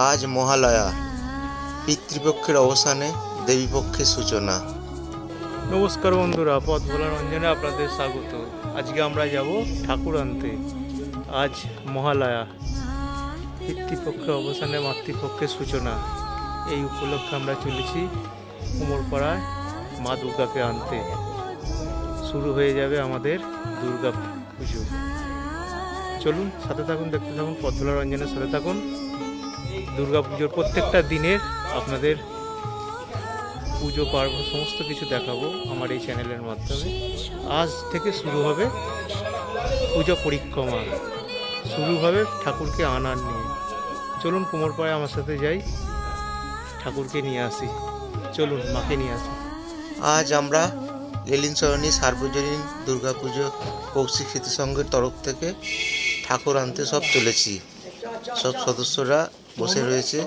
আজ মহালয়া, পিতৃপক্ষের অবসানে দেবীপক্ষের সূচনা। নমস্কার বন্ধুরা, পথ ভোলা রঞ্জনে আপনাদের স্বাগত। আজকে আমরা যাব ঠাকুর আনতে। আজ মহালয়া, পিতৃপক্ষের অবসানে মাতৃপক্ষের সূচনা। এই উপলক্ষে আমরা চলেছি কুমোরপাড়ায় মা দুর্গাকে আনতে। শুরু হয়ে যাবে আমাদের দুর্গা পুজো। চলুন সাথে থাকুন, দেখতে থাকুন, পথ ভোলা রঞ্জনের সাথে থাকুন। দুর্গা পুজোর প্রত্যেকটা দিনের আপনাদের পুজো পার্বণ সমস্ত কিছু দেখাবো আমার এই চ্যানেলের মাধ্যমে। আজ থেকে শুরু হবে পুজো পরিক্রমা, শুরু হবে ঠাকুরকে আনার নিয়ে। চলুন কুমোরপাড়ায় আমার সাথে যাই, ঠাকুরকে নিয়ে আসি। চলুন মাকে নিয়ে আসি। আজ আমরা লেলিন সরণী সার্বজনীন দুর্গাপুজো কৌশিক স্মৃতি সংঘের তরফ থেকে ঠাকুর আনতে সব চলেছি। সব সদস্যরা বসে রয়েছে।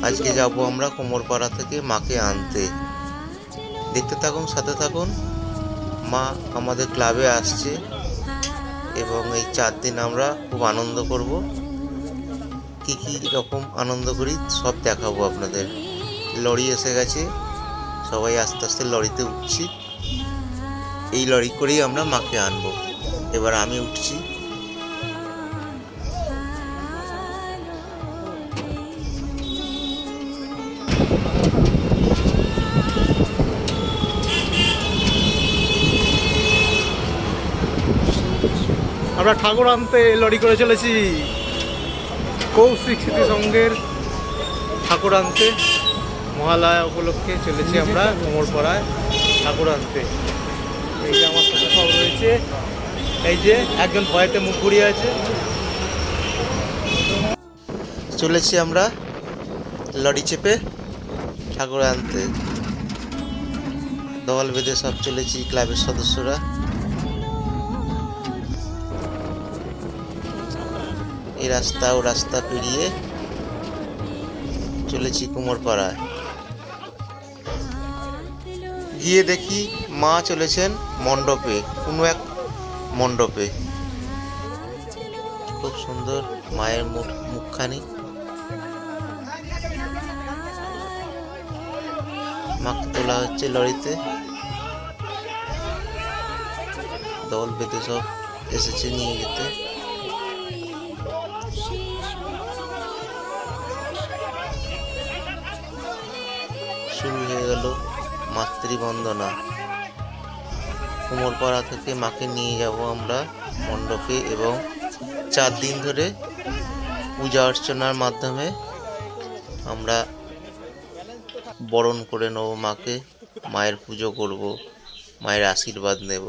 আজকে যাব আমরা কুমোরপাড়া থেকে মাকে আনতে। দেখতে থাকুন, সাথে থাকুন। মা আমাদের ক্লাবে আসছে এবং এই 4 দিন আমরা খুব আনন্দ করব। কী রকম আনন্দ করি সব দেখাবো আপনাদের। লরি এসে গেছে, সবাই আস্তে আস্তে লরিতে উঠছি। এই লরি করেই আমরা মাকে আনবো। এবার আমি উঠছি। আমরা ঠাকুর আনতে লরি করে চলেছি। কৌশিক স্মৃতি সংঘের ঠাকুর আনতে মহালয়া উপলক্ষে চলেছি আমরা কুমোরপাড়ায় ঠাকুর আনতে। এই যে আমার সাথে সব রয়েছে। এই যে একজন ভয়েতে মুখ ঘুরিয়ে আছে। চলেছি আমরা লরি চেপে ঠাকুর আনতে। দল বেঁধে সব চলেছি ক্লাবের সদস্যরা। এই রাস্তা ও রাস্তা পেরিয়ে চলেছি কুমোরপাড়ায়। গিয়ে দেখি মা চলেছেন মণ্ডপে, কোনো এক মণ্ডপে। খুব সুন্দর মায়ের মুখখানি। মাকে তোলা হচ্ছে লরিতে। দল বেঁধে সব এসেছে নিয়ে যেতে। শুরু হয়ে গেল মাতৃবন্দনা। কুমোরপাড়া থেকে মাকে নিয়ে যাব আমরা মণ্ডপে এবং 4 দিন ধরে পূজা অর্চনার মাধ্যমে আমরা বরণ করে নেব মাকে। মায়ের পুজো করব, মায়ের আশীর্বাদ নেব।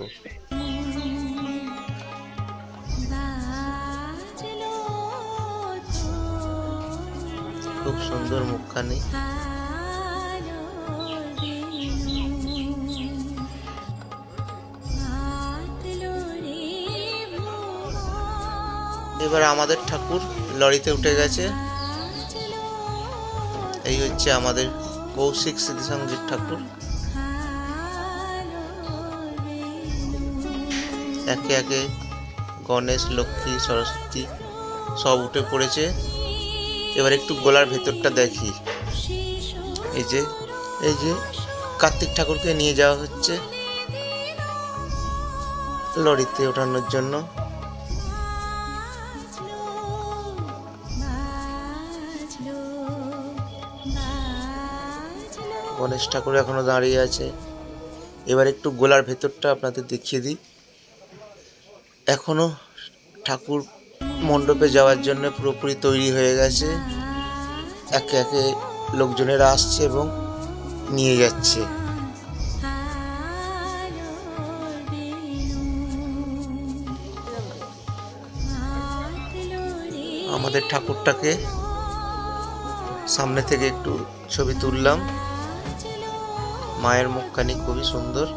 খুব সুন্দর মুখখানি। এবার আমাদের ঠাকুর লরিতে উঠে গেছে। এই হচ্ছে আমাদের কৌশিক স্মৃতি সংঘের ঠাকুর। একে একে গণেশ, লক্ষ্মী, সরস্বতী সব উঠে পড়েছে। এবার একটু গোলার ভেতরটা দেখি। এই যে কার্তিক ঠাকুরকে নিয়ে যাওয়া হচ্ছে লরিতে ওঠানোর জন্য। গণেশ ঠাকুর এখনো দাঁড়িয়ে আছে। এবার একটু গোলার ভেতরটা আপনাদের দেখিয়ে দিই। এখনো ঠাকুর মণ্ডপে যাওয়ার জন্য পুরোপুরি তৈরি হয়ে গেছে। একে একে লোকজনেরা আসছে এবং নিয়ে যাচ্ছে। আমাদের ঠাকুরটাকে সামনে থেকে একটু ছবি তুললাম। মায়ের মুখখানি খুবই সুন্দর।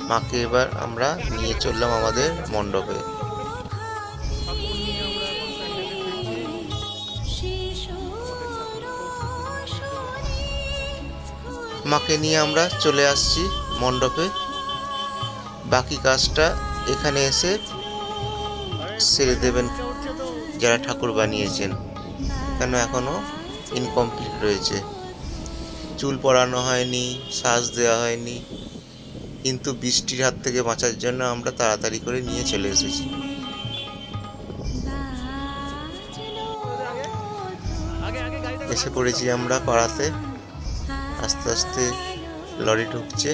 মাকে এবার আমরা নিয়ে চললাম আমাদের মণ্ডপে। মাকে নিয়ে আমরা চলে আসছি মণ্ডপে। বাকি কাজটা এখানে এসে সেরে দেবেন যারা ঠাকুর বানিয়েছেন, কেন এখনো ইনকমপ্লিট রয়েছে। চুল পরানো হয়নি, সাজ দেওয়া হয়নি, কিন্তু বৃষ্টির হাত থেকে বাঁচার জন্য আমরা তাড়াতাড়ি করে নিয়ে চলে এসেছি। এসে পড়েছি আমরা পাড়াতে। আস্তে আস্তে লরি ঢুকছে।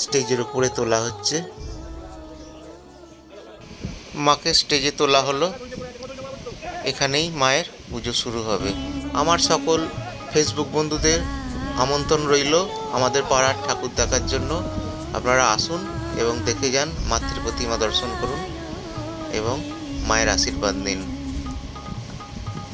স্টেজের উপরে তোলা হচ্ছে। মাকে স্টেজে তোলা হলো। এখানেই মায়ের পুজো শুরু হবে। আমার সকল ফেসবুক বন্ধুদের আমন্ত্রণ রইল আমাদের পাড়ার ঠাকুর দেখার জন্য। আপনারা আসুন এবং দেখে যান, মাতৃ প্রতিমা দর্শন করুন এবং মায়ের আশীর্বাদ নিন।